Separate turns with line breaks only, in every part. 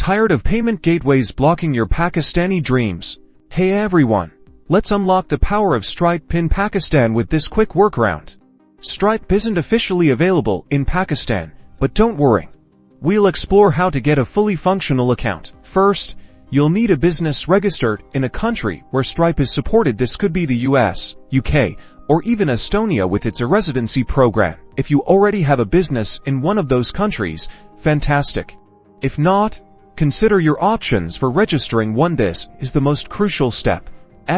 Tired of payment gateways blocking your Pakistani dreams? Hey everyone! Let's unlock the power of Stripe in Pakistan with this quick workaround. Stripe isn't officially available in Pakistan, but don't worry. We'll explore how to get a fully functional account. First, you'll need a business registered in a country where Stripe is supported. This could be the US, UK, or even Estonia with its residency program. If you already have a business in one of those countries, fantastic. If not, consider your options for registering one. This is the most crucial step.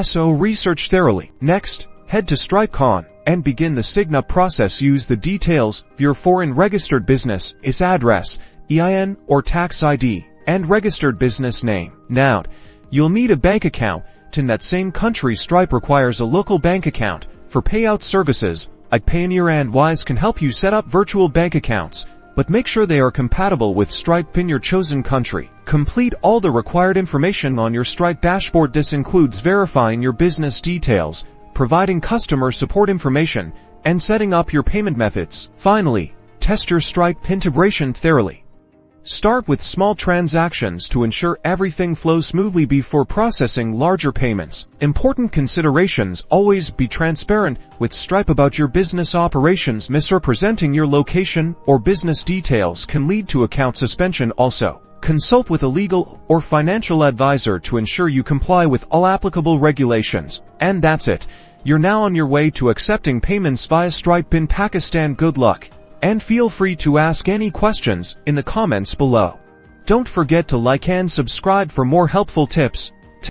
So research thoroughly. Next, head to Stripe.com and begin the Signup process. Use the details of your foreign registered business, its address, EIN or tax ID, and registered business name. Now, you'll need a bank account. In that same country, Stripe requires a local bank account. For payout services, like Payoneer and Wise can help you set up virtual bank accounts, but make sure they are compatible with Stripe in your chosen country. Complete all the required information on your Stripe dashboard. This includes verifying your business details, providing customer support information, and setting up your payment methods. Finally, test your Stripe integration thoroughly. Start with small transactions to ensure everything flows smoothly before processing larger payments. Important considerations: always be transparent with Stripe about your business operations. Misrepresenting your location or business details can lead to account suspension. Also, consult with a legal or financial advisor to ensure you comply with all applicable regulations. And that's it. You're now on your way to accepting payments via Stripe in Pakistan. Good luck. And feel free to ask any questions in the comments below. Don't forget to like and subscribe for more helpful tips.